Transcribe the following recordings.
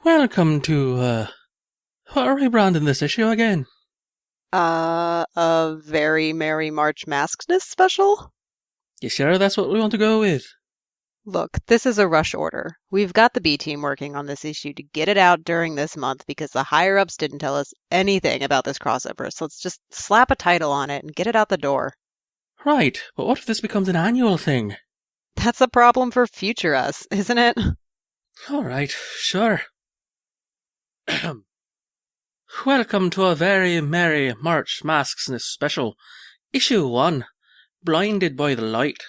Welcome to, what are we branding this issue again? A very merry March Masksness special? You sure that's what we want to go with? Look, this is a rush order. We've got the B team working on this issue to get it out during this month because the higher-ups didn't tell us anything about this crossover, so let's just slap a title on it and get it out the door. Right, but what if this becomes an annual thing? That's a problem for future us, isn't it? Alright, sure. Welcome to a very merry March Masksness special, Issue 1, Blinded by the Light.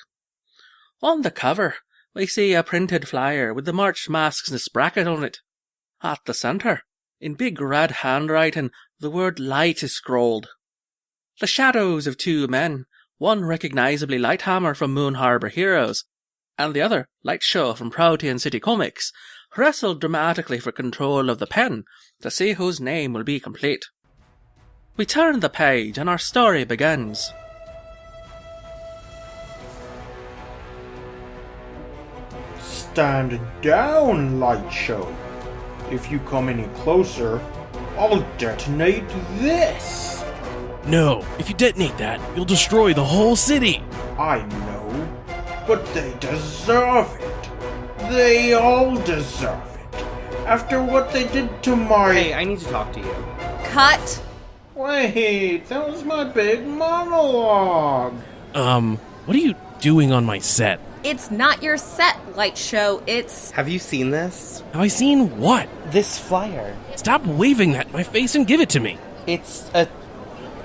On the cover, we see a printed flyer with the March Masksness bracket on it. At the centre, in big red handwriting, the word light is scrolled. The shadows of two men, one recognisably Lighthammer from Moon Harbour Heroes, and the other Light Show from Protean City Comics, wrestled dramatically for control of the pen to see whose name will be complete. We turn the page and our story begins. Stand down, Light Show. If you come any closer, I'll detonate this. No, if you detonate that, you'll destroy the whole city. I know, but they deserve it. They all deserve it. After what they did to my... Hey, I need to talk to you. Cut! Wait, that was my big monologue. What are you doing on my set? It's not your set, Light Show, it's... Have you seen this? Have I seen what? This flyer. Stop waving that in my face and give it to me. It's a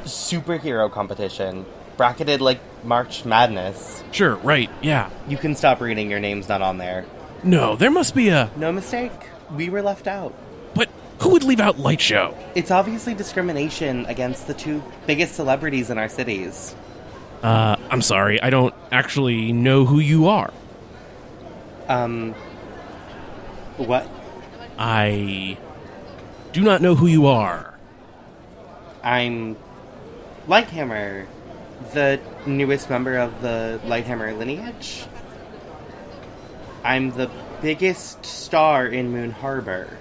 superhero competition, bracketed like March Madness. Sure, right, yeah. You can stop reading, your name's not on there. No, there must be a... No mistake, we were left out. But who would leave out Light Show? It's obviously discrimination against the two biggest celebrities in our cities. I'm sorry, I don't actually know who you are. What? I do not know who you are. I'm Lighthammer, the newest member of the Lighthammer lineage. I'm the biggest star in Moon Harbor.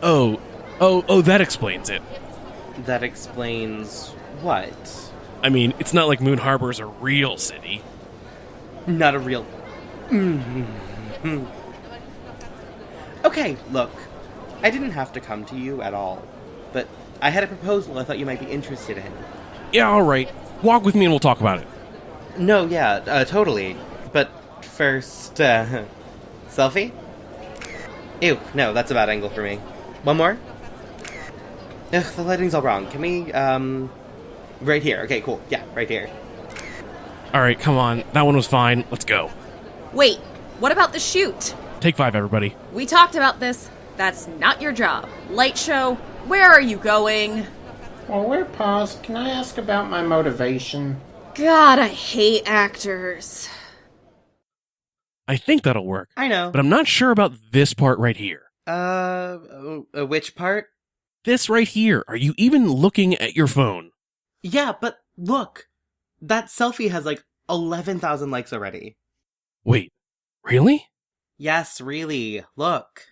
Oh, that explains it. That explains what? I mean, it's not like Moon Harbor's a real city. Not a real... Okay, look. I didn't have to come to you at all. But I had a proposal I thought you might be interested in. Yeah, alright. Walk with me and we'll talk about it. No, yeah, totally. But first, selfie? Ew, no, that's a bad angle for me. One more? Ugh, the lighting's all wrong. Can we, right here. Okay, cool. Yeah, right here. Alright, come on. That one was fine. Let's go. Wait, what about the shoot? Take 5, everybody. We talked about this. That's not your job. Light Show, where are you going? While we're paused, can I ask about my motivation? God, I hate actors. I think that'll work. I know. But I'm not sure about this part right here. Which part? This right here. Are you even looking at your phone? Yeah, but look. That selfie has like 11,000 likes already. Wait, really? Yes, really. Look.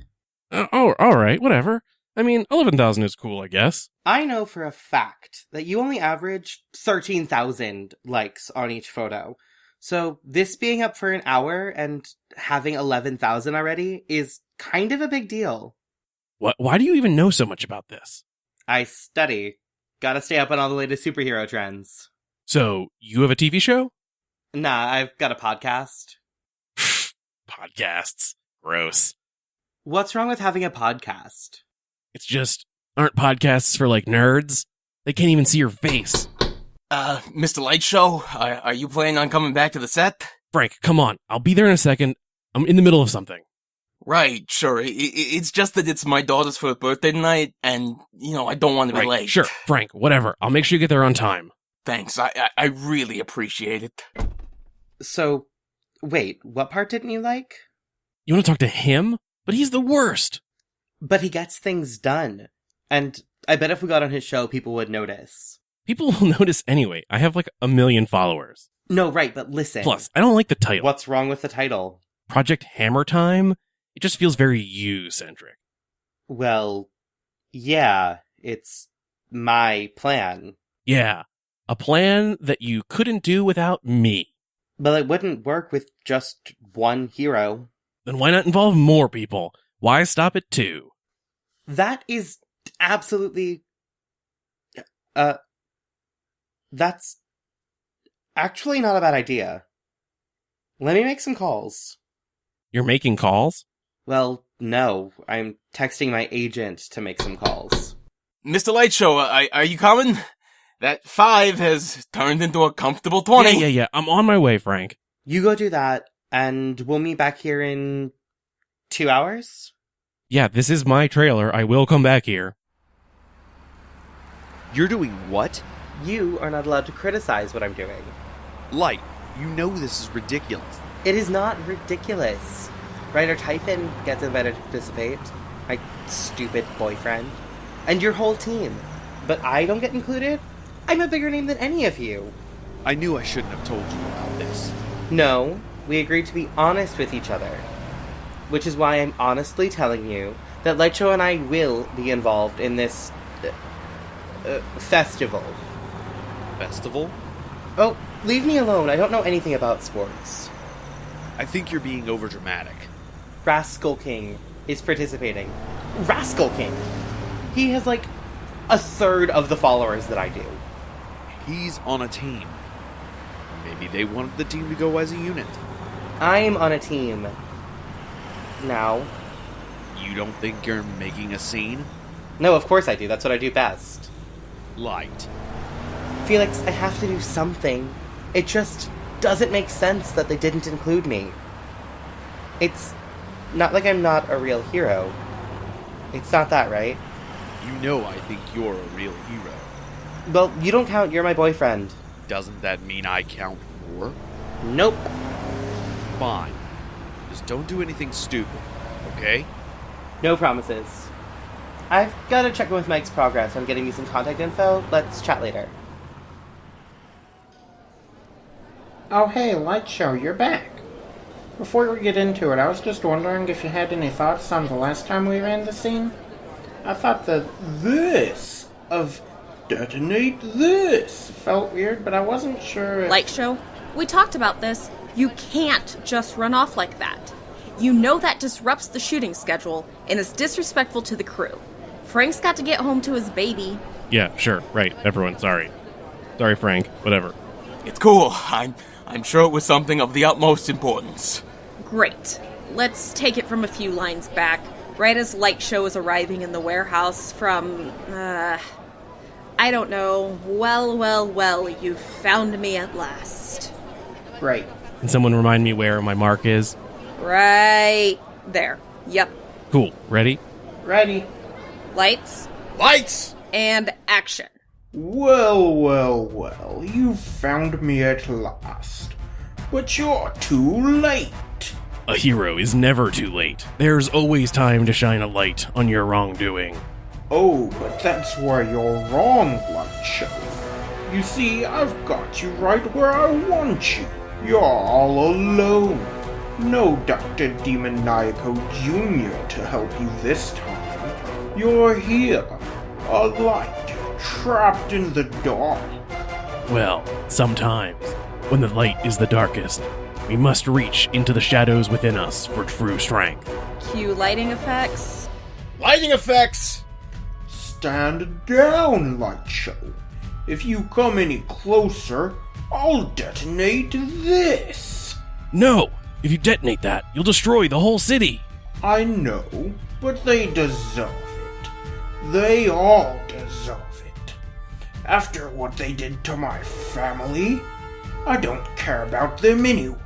Alright, whatever. I mean, 11,000 is cool, I guess. I know for a fact that you only average 13,000 likes on each photo. So this being up for an hour and having 11,000 already is kind of a big deal. Why do you even know so much about this? I study. Gotta stay up on all the latest superhero trends. So, you have a TV show? Nah, I've got a podcast. Podcasts. Gross. What's wrong with having a podcast? It's just, aren't podcasts for, like, nerds? They can't even see your face. Mr. Light Show, are you planning on coming back to the set? Frank, come on. I'll be there in a second. I'm in the middle of something. Right, sure. It's just that it's my daughter's first birthday tonight, and, I don't want to be late. Sure, Frank, whatever. I'll make sure you get there on time. Thanks, I really appreciate it. So, wait, what part didn't you like? You want to talk to him? But he's the worst. But he gets things done. And I bet if we got on his show, people would notice. People will notice anyway. I have like 1 million followers. No, right, but listen. Plus, I don't like the title. What's wrong with the title? Project Hammer Time? It just feels very you-centric. Well, yeah, it's my plan. Yeah, a plan that you couldn't do without me. But it wouldn't work with just one hero. Then why not involve more people? Why stop at 2? That is absolutely... that's actually not a bad idea. Let me make some calls. You're making calls? Well, no. I'm texting my agent to make some calls. Mr. Lightshow, are you coming? That 5 has turned into a comfortable 20. Yeah. I'm on my way, Frank. You go do that, and we'll meet back here in 2 hours? Yeah, this is my trailer. I will come back here. You're doing what? You are not allowed to criticize what I'm doing. Light, you know this is ridiculous. It is not ridiculous. Writer Typhon gets invited to participate. My stupid boyfriend. And your whole team. But I don't get included? I'm a bigger name than any of you. I knew I shouldn't have told you about this. No, we agreed to be honest with each other. Which is why I'm honestly telling you that Lightshow and I will be involved in this... festival. Festival? Oh, leave me alone. I don't know anything about sports. I think you're being overdramatic. Rascal King is participating. Rascal King! He has like a third of the followers that I do. He's on a team. Maybe they wanted the team to go as a unit. I'm on a team. Now. You don't think you're making a scene? No, of course I do. That's what I do best. Light. Felix, I have to do something. It just doesn't make sense that they didn't include me. It's not like I'm not a real hero. It's not that, right? You know I think you're a real hero. Well, you don't count. You're my boyfriend. Doesn't that mean I count more? Nope. Fine. Just don't do anything stupid, okay? No promises. I've got to check in with Mike's progress on getting me some contact info. Let's chat later. Oh hey, Lightshow, you're back. Before we get into it, I was just wondering if you had any thoughts on the last time we ran the scene. I thought that this of detonate this felt weird, but I wasn't sure if... Lightshow, we talked about this. You can't just run off like that. You know that disrupts the shooting schedule and is disrespectful to the crew. Frank's got to get home to his baby. Yeah, sure, right. Everyone, sorry. Sorry, Frank. Whatever. It's cool. I'm sure it was something of the utmost importance. Great. Let's take it from a few lines back. Right as Lightshow is arriving in the warehouse from, I don't know. Well, you found me at last. Right. Can someone remind me where my mark is? Right there. Yep. Cool. Ready? Ready. Lights. Lights! And action. Well, you found me at last. But you're too late. A hero is never too late. There's always time to shine a light on your wrongdoing. Oh, but that's where you're wrong, Lightshow. You see, I've got you right where I want you. You're all alone. No Dr. Demoniaco Jr. to help you this time. You're here, a light, trapped in the dark. Well, sometimes, when the light is the darkest, we must reach into the shadows within us for true strength. Cue lighting effects. Lighting effects! Stand down, Lightshow. If you come any closer, I'll detonate this. No! If you detonate that, you'll destroy the whole city! I know, but they deserve it. They all deserve it. After what they did to my family, I don't care about them anyway.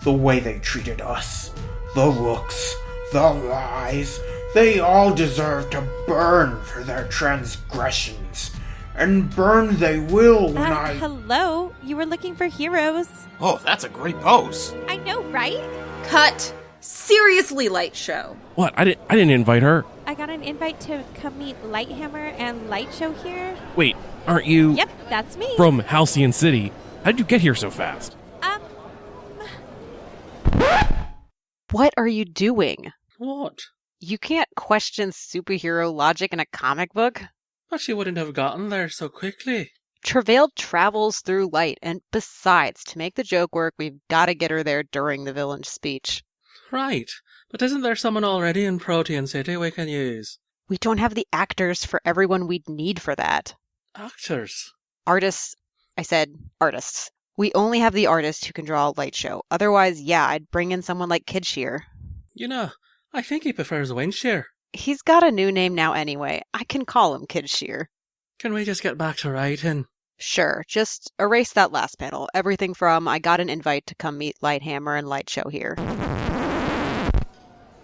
The way they treated us, the looks, the lies, they all deserve to burn for their transgressions. And burn they will when Hello? You were looking for heroes. Oh, that's a great pose. I know, right? Cut. Seriously, Lightshow. What? I didn't invite her. I got an invite to come meet Lighthammer and Lightshow here. Wait, aren't you... Yep, that's me. From Halcyon City? How'd you get here so fast? What are you doing? What? You can't question superhero logic in a comic book. But she wouldn't have gotten there so quickly. Travail travels through light, and besides, to make the joke work, we've got to get her there during the villain's speech. Right, but isn't there someone already in Protean City we can use? We don't have the actors for everyone we'd need for that. Actors? Artists. I said artists. We only have the artist who can draw a light show. Otherwise, yeah, I'd bring in someone like Kid Shear. You know, I think he prefers Windshear. He's got a new name now anyway. I can call him Kid Shear. Can we just get back to writing? Sure, just erase that last panel. Everything from I got an invite to come meet Lighthammer and Light Show here.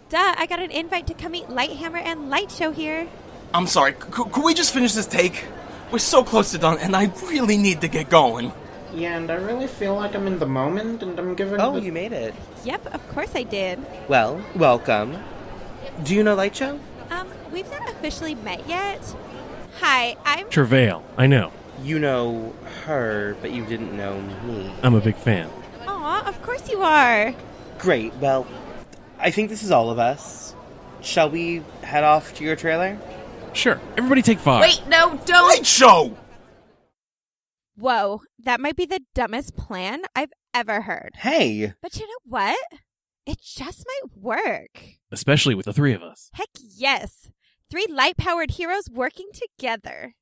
Duh, I got an invite to come meet Lighthammer and Light Show here. I'm sorry, could we just finish this take? We're so close to done, and I really need to get going. Yeah, and I really feel like I'm in the moment, and I'm giving You made it. Yep, of course I did. Well, welcome. Do you know Light Show? We've not officially met yet. Hi, I'm... Travail, I know. You know her, but you didn't know me. I'm a big fan. Aw, of course you are. Great, well, I think this is all of us. Shall we head off to your trailer? Sure, everybody take 5. Wait, no, don't! Light show! Whoa, that might be the dumbest plan I've ever heard. Hey! But you know what? It just might work. Especially with the 3 of us. Heck yes. 3 light-powered heroes working together.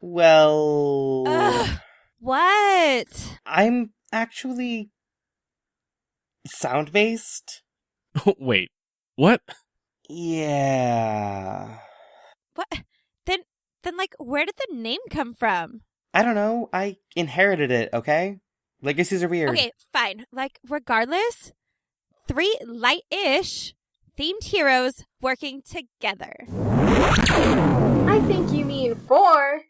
Well... Ugh, what? I'm actually... sound-based? Wait, what? Yeah... What? Then, like, where did the name come from? I don't know. I inherited it, okay? Legacies are weird. Okay, fine. Like, regardless, 3 light-ish themed heroes working together. I think you mean 4.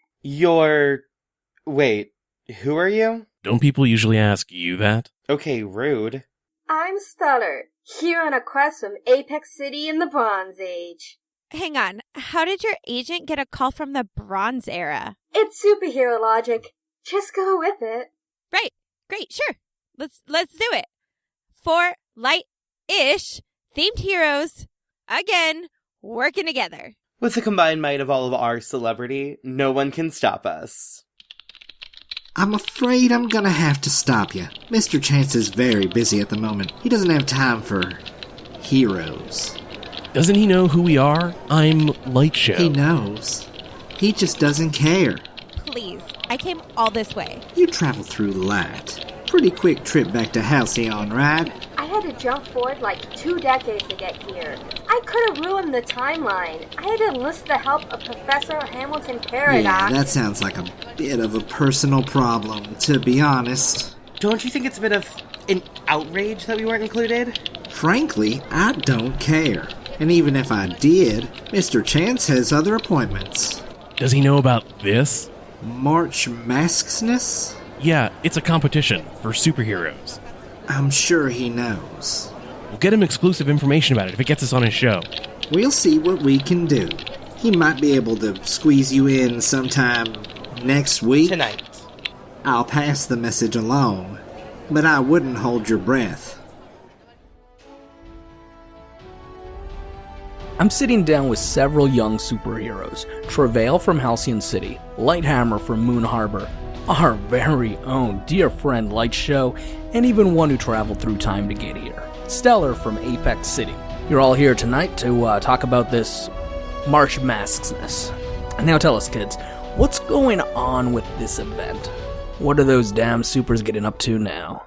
Wait, who are you? Don't people usually ask you that? Okay, rude. I'm Stellar, here on a quest from Apex City in the Bronze Age. Hang on. How did your agent get a call from the Bronze Era? It's superhero logic. Just go with it. Right. Great. Sure. Let's do it. 4 light-ish themed heroes, again, working together. With the combined might of all of our celebrity, no one can stop us. I'm afraid I'm gonna have to stop you. Mr. Chance is very busy at the moment. He doesn't have time for heroes. Doesn't he know who we are? I'm Light Show. He knows. He just doesn't care. Please. I came all this way. You traveled through light. Pretty quick trip back to Halcyon, right? I had to jump forward like 2 decades to get here. I could have ruined the timeline. I had to enlist the help of Professor Hamilton Paradox. Yeah, that sounds like a bit of a personal problem, to be honest. Don't you think it's a bit of an outrage that we weren't included? Frankly, I don't care. And even if I did, Mr. Chance has other appointments. Does he know about this? March Masksness? Yeah, it's a competition for superheroes. I'm sure he knows. We'll get him exclusive information about it if it gets us on his show. We'll see what we can do. He might be able to squeeze you in sometime next week. Tonight. I'll pass the message along, but I wouldn't hold your breath. I'm sitting down with several young superheroes. Travail from Halcyon City, Lighthammer from Moon Harbor, our very own dear friend Light Show, and even one who traveled through time to get here, Stellar from Apex City. You're all here tonight to talk about this March Masksness. Now tell us, kids, what's going on with this event? What are those damn supers getting up to now?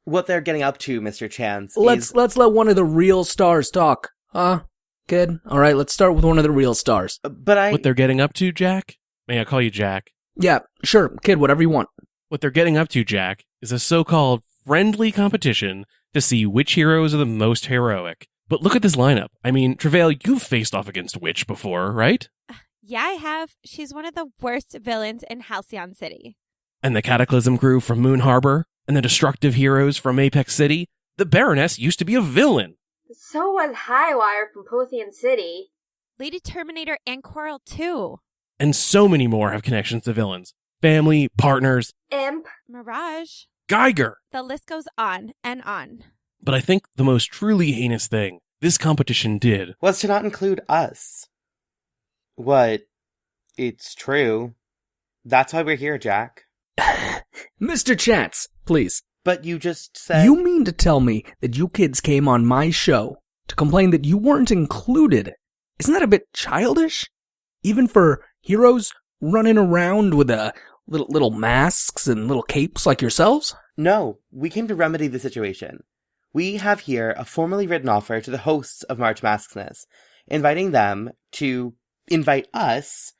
What they're getting up to, Mr. Chance, Let's let one of the real stars talk, huh? Kid? Alright, let's start with one of the real stars. What they're getting up to, Jack? May I call you Jack? Yeah, sure, kid, whatever you want. What they're getting up to, Jack, is a so-called friendly competition to see which heroes are the most heroic. But look at this lineup. I mean, Travail, you've faced off against Witch before, right? Yeah, I have. She's one of the worst villains in Halcyon City. And the Cataclysm crew from Moon Harbor, and the destructive heroes from Apex City. The Baroness used to be a villain. So was Highwire from Protean City. Lady Terminator and Coral, too. And so many more have connections to villains. Family, partners. Imp. Mirage. Geiger. The list goes on and on. But I think the most truly heinous thing this competition did was to not include us. What? It's true. That's why we're here, Jack. Mr. Chance, please. But you just said... You mean to tell me that you kids came on my show to complain that you weren't included? Isn't that a bit childish? Even for heroes running around with little masks and little capes like yourselves? No, we came to remedy the situation. We have here a formally written offer to the hosts of March Masksness, inviting them to invite us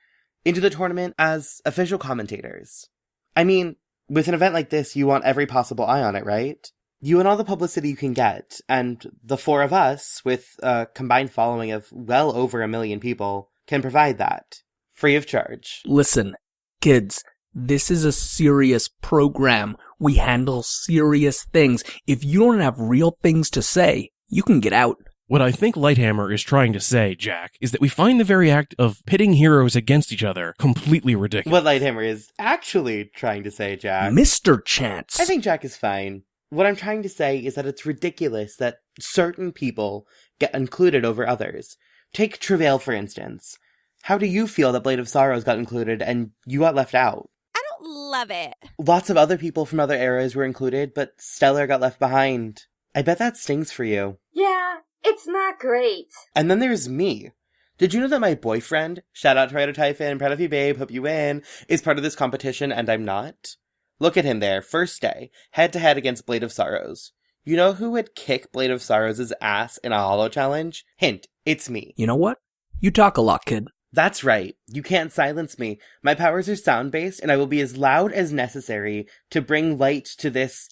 into the tournament as official commentators. I mean, with an event like this, you want every possible eye on it, right? You want all the publicity you can get, and the four of us, with a combined following of well over 1 million people, can provide that. Free of charge. Listen, kids, this is a serious program. We handle serious things. If you don't have real things to say, you can get out. What I think Lighthammer is trying to say, Jack, is that we find the very act of pitting heroes against each other completely ridiculous. What Lighthammer is actually trying to say, Jack... Mr. Chance! I think Jack is fine. What I'm trying to say is that it's ridiculous that certain people get included over others. Take Travail, for instance. How do you feel that Blade of Sorrows got included and you got left out? I don't love it. Lots of other people from other eras were included, but Stellar got left behind. I bet that stings for you. Yeah, it's not great. And then there's me. Did you know that my boyfriend, shout out to Ryder Typhon, proud of you babe, hope you win, is part of this competition and I'm not? Look at him there, first day, head to head against Blade of Sorrows. You know who would kick Blade of Sorrows' ass in a holo challenge? Hint, it's me. You know what? You talk a lot, kid. That's right. You can't silence me. My powers are sound-based, and I will be as loud as necessary to bring light to this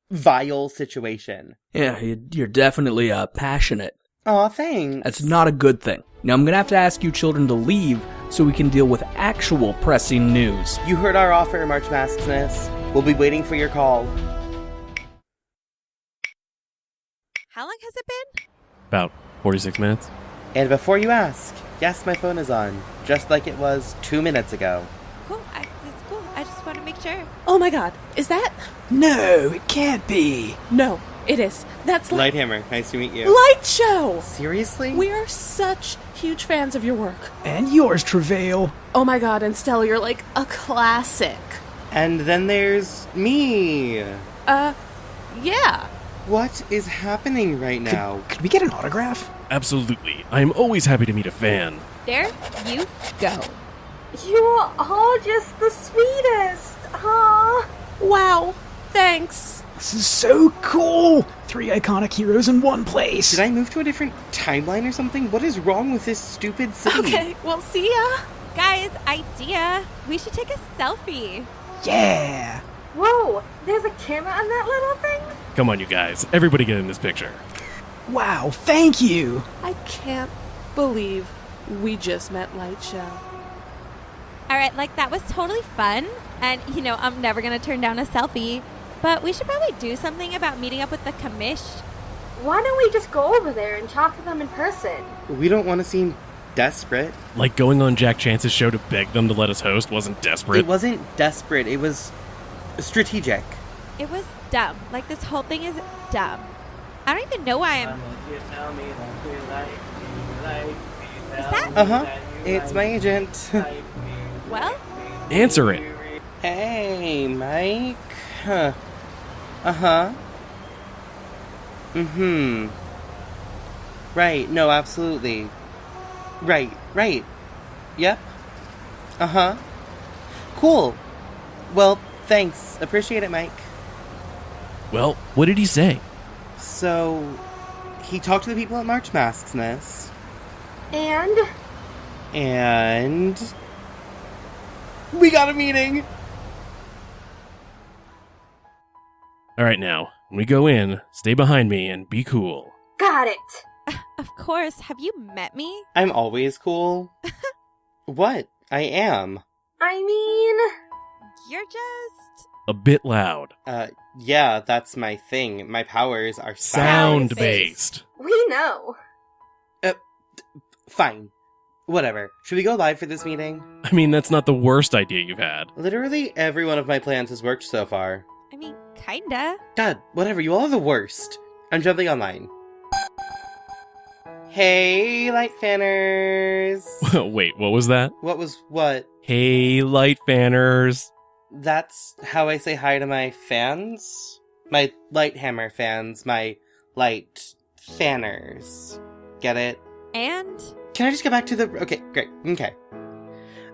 vile situation. Yeah, you're definitely passionate. Aw, thanks. That's not a good thing. Now I'm gonna have to ask you children to leave so we can deal with actual pressing news. You heard our offer, March Masksness. We'll be waiting for your call. How long has it been? About 46 minutes. And before you ask, yes, my phone is on, just like it was 2 minutes ago. Cool. It's cool. I just want to make sure. Oh my god, is that? No, it can't be. No, it is. That's Lighthammer, nice to meet you. Light Show! Seriously? We are such huge fans of your work. And yours, Travail. Oh my god, and Stella, you're like a classic. And then there's me. Yeah. What is happening right now? Could we get an autograph? Absolutely. I am always happy to meet a fan. There you go. You are all just the sweetest. Aww. Wow. Thanks. This is so cool. 3 iconic heroes in one place. Did I move to a different timeline or something? What is wrong with this stupid city? Okay, well, see ya. Guys, idea. We should take a selfie. Yeah. Whoa, there's a camera on that little thing? Come on, you guys. Everybody get in this picture. Wow, thank you. I can't believe we just met Light Show. All right, that was totally fun. And, I'm never going to turn down a selfie. But we should probably do something about meeting up with the commish. Why don't we just go over there and talk to them in person? We don't want to seem desperate. Like going on Jack Chance's show to beg them to let us host wasn't desperate. It wasn't desperate. It was strategic. It was dumb. This whole thing is dumb. I don't even know why I'm... Is that... Uh-huh. It's my agent. Well? Answer it. Hey, Mike. Huh. Uh-huh. Mm-hmm. Right. No, absolutely. Right. Yep. Uh-huh. Cool. Well, thanks. Appreciate it, Mike. Well, what did he say? So, he talked to the people at March Masksness. And? We got a meeting! Alright now, when we go in, stay behind me and be cool. Got it! Of course. Have you met me? I'm always cool. What? I am. I mean... You're just... A bit loud. Yeah, that's my thing. My powers are sound-based. We know. Fine. Whatever. Should we go live for this meeting? I mean, that's not the worst idea you've had. Literally every one of my plans has worked so far. I mean, kinda. God, whatever. You all are the worst. I'm jumping online. Hey, light fanners! Wait, what was that? What was what? Hey, light fanners! That's how I say hi to my fans? My Lighthammer fans, my light fanners. Get it? And? Can I just go back to the... Okay, great. Okay.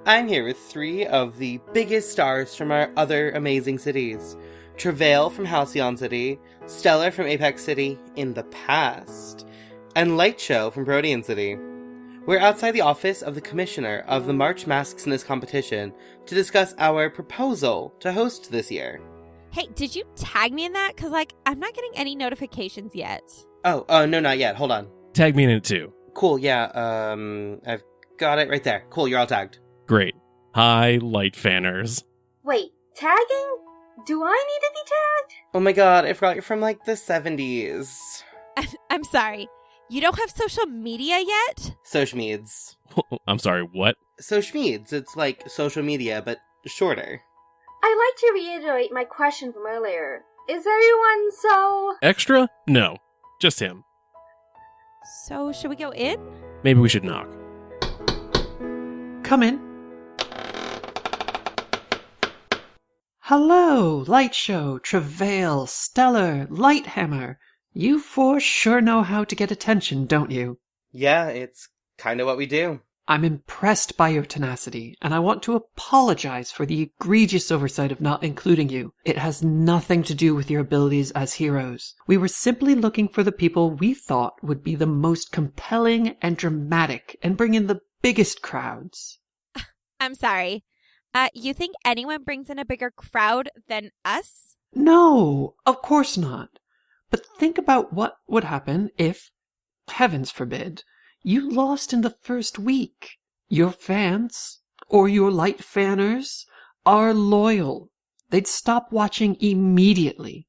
I'm here with 3 of the biggest stars from our other amazing cities. Travail from Halcyon City, Stellar from Apex City in the past, and Lightshow from Protean City. We're outside the office of the commissioner of the March Masksness competition to discuss our proposal to host this year. Hey, did you tag me in that? Because, I'm not getting any notifications yet. Oh, no, not yet. Hold on. Tag me in it too. Cool, yeah, I've got it right there. Cool, you're all tagged. Great. Hi, light fanners. Wait, tagging? Do I need to be tagged? Oh my god, I forgot you're from, the 70s. I'm sorry. You don't have social media yet? Sochmeads. I'm sorry, what? Sochmeads. It's like social media, but shorter. I'd like to reiterate my question from earlier. Is everyone so... Extra? No. Just him. So, should we go in? Maybe we should knock. Come in. Hello, Lightshow, Travail, Stellar, Lighthammer. You 4 sure know how to get attention, don't you? Yeah, it's kind of what we do. I'm impressed by your tenacity, and I want to apologize for the egregious oversight of not including you. It has nothing to do with your abilities as heroes. We were simply looking for the people we thought would be the most compelling and dramatic and bring in the biggest crowds. I'm sorry. You think anyone brings in a bigger crowd than us? No, of course not. But think about what would happen if, heavens forbid, you lost in the first week. Your fans, or your light fanners, are loyal. They'd stop watching immediately.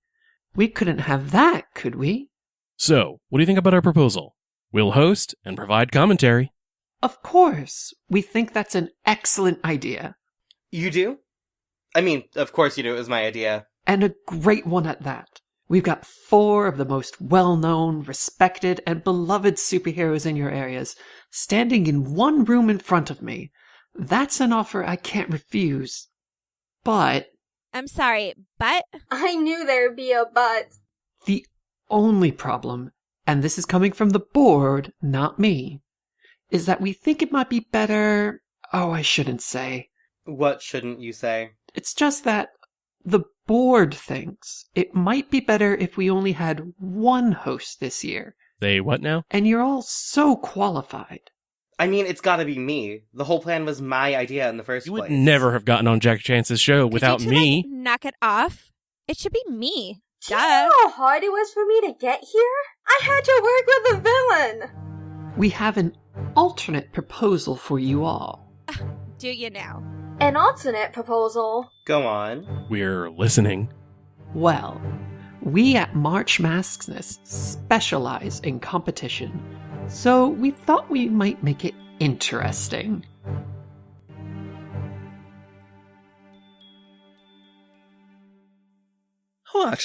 We couldn't have that, could we? So, what do you think about our proposal? We'll host and provide commentary. Of course. We think that's an excellent idea. You do? I mean, of course you do. It was my idea. And a great one at that. We've got 4 of the most well-known, respected, and beloved superheroes in your areas standing in one room in front of me. That's an offer I can't refuse. But... I'm sorry, but? I knew there'd be a but. The only problem, and this is coming from the board, not me, is that we think it might be better... Oh, I shouldn't say. What shouldn't you say? It's just that the board thinks it might be better if we only had 1 host this year. Say what now? And you're all so qualified. I mean, it's gotta be me. The whole plan was my idea in the first place. You would never have gotten on Jack Chance's show without me. Knock it off. It should be me. Do you know how hard it was for me to get here? I had to work with a villain. We have an alternate proposal for you all. Do you now? An alternate proposal? Go on. We're listening. Well, we at March Masksness specialize in competition, so we thought we might make it interesting. What?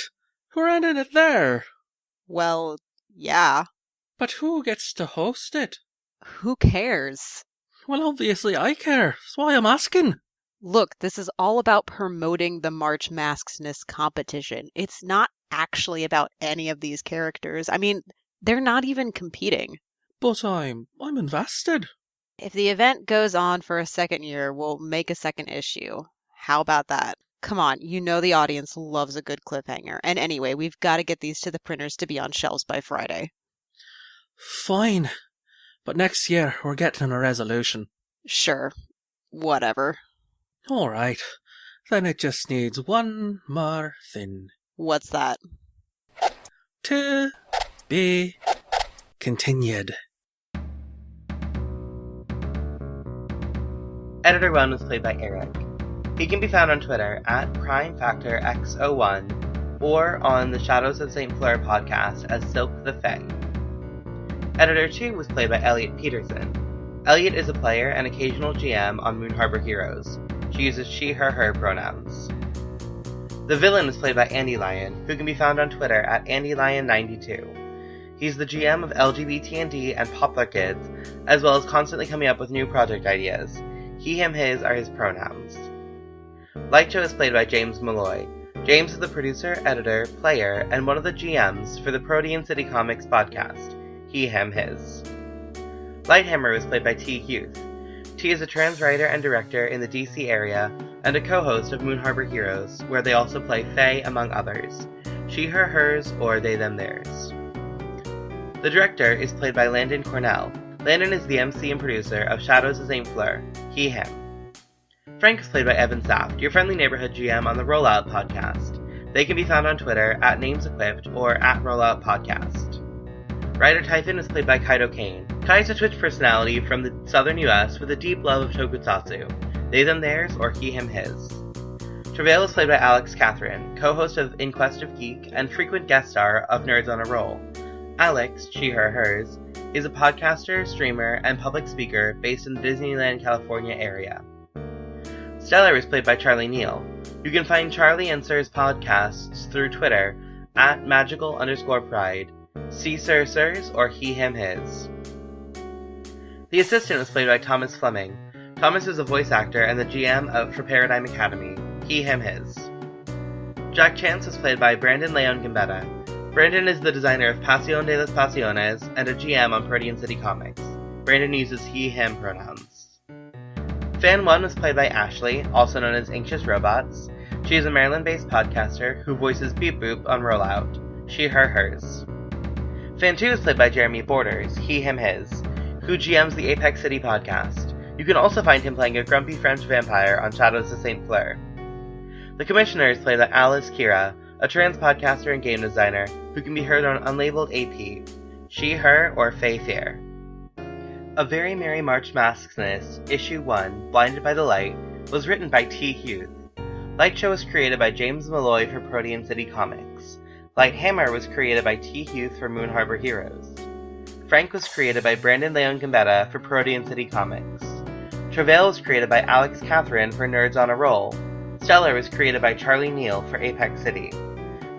We're ending it there. Well, yeah. But who gets to host it? Who cares? Well, obviously I care. That's why I'm asking. Look, this is all about promoting the March Masksness competition. It's not actually about any of these characters. I mean, they're not even competing. But I'm invested. If the event goes on for a second year, we'll make a second issue. How about that? Come on, you know the audience loves a good cliffhanger. And anyway, we've got to get these to the printers to be on shelves by Friday. Fine. But next year, we're getting a resolution. Sure. Whatever. All right. Then it just needs one more thing. What's that? To be continued. Editor 1 was played by Erik. He can be found on Twitter at PrimeFactorX01 or on the Shadows of St. Fleur podcast as Silk the Fae. Editor 2 was played by Elliot Peterson. Elliot is a player and occasional GM on Moon Harbor Heroes. She uses she, her, her pronouns. The villain was played by Andylion, who can be found on Twitter at Andylion92. He's the GM of LGBT&D and Poplar Kids, as well as constantly coming up with new project ideas. He, him, his are his pronouns. Lightshow is played by James Malloy. James is the producer, editor, player, and one of the GMs for the Protean City Comics podcast. He, him, his. Lighthammer is played by T. Huth. T is a trans writer and director in the DC area and a co-host of Moon Harbor Heroes, where they also play Fae, among others. She, her, hers, or they, them, theirs. The director is played by Landon Cornell. Landon is the MC and producer of Shadows of St. Fleur. He, him. Frank is played by Evan Saft, your friendly neighborhood GM on the Rollout podcast. They can be found on Twitter at NamesEquipped or at Rollout Podcast. Ryder Typhon is played by Kaito Cain. Kai is a Twitch personality from the southern US with a deep love of tokusatsu. They, them, theirs, or he, him, his. Travail is played by Alix Catherine, co-host of In Quest of Geek and frequent guest star of Nerds on a Roll. Alix, she, her, hers, is a podcaster, streamer, and public speaker based in the Disneyland, California area. Stellar is played by Charlie Neal. You can find Charlie and Sir's podcasts through Twitter at magical_pride, see Sir Sirs, or he, him, his. The assistant is played by Thomas Fleming. Thomas is a voice actor and the GM for Paradigm Academy. He, him, his. Jack Chance is played by Brandon Leon-Gambetta. Brandon is the designer of Pasión de las Pasiones and a GM on Protean City Comics. Brandon uses he, him pronouns. Fan 1 was played by Ashley, also known as Anxious Robots. She is a Maryland-based podcaster who voices Beep Boop on Rollout. She, her, hers. Fan 2 is played by Jeremy Borders, he, him, his, who GMs the Apex City podcast. You can also find him playing a grumpy French vampire on Shadows of St. Fleur. The Commissioner is played by Alice Kyra, a trans podcaster and game designer who can be heard on Unlabelled AP. She, her, or Fae Fair. A Very Merry March Masksness, Issue 1, Blinded by the Light, was written by T. Huth. Lightshow was created by James Malloy for Protean City Comics. Lighthammer was created by T. Huth for Moon Harbor Heroes. Frank was created by Brandon Leon-Gambetta for Protean City Comics. Travail was created by Alix Catherine for Nerds on a Roll. Stellar was created by Charlie Neal for Apex City.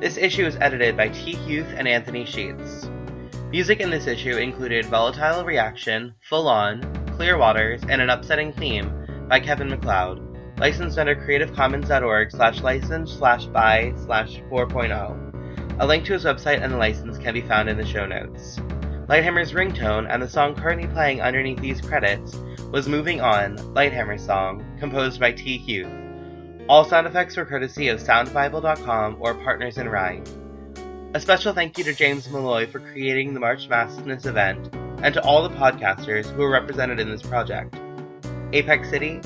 This issue was edited by T. Huth and Anthony Sheets. Music in this issue included Volatile Reaction, Full On, Clear Waters, and An Upsetting Theme by Kevin MacLeod, licensed under creative-commons.org/license/by/4.0. A link to his website and the license can be found in the show notes. Lighthammer's ringtone and the song currently playing underneath these credits was Moving On, Lighthammer's song, composed by T. Huth. All sound effects were courtesy of SoundBible.com or Partners in Rhyme. A special thank you to James Malloy for creating the March Masksness event, and to all the podcasters who were represented in this project. Apex City,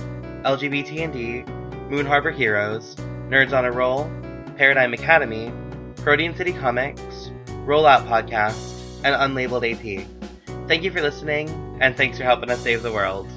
LGBT&D, Moon Harbor Heroes, Nerds on a Roll, Paradigm Academy, Protean City Comics, Rollout Podcast, and Unlabelled AP. Thank you for listening, and thanks for helping us save the world.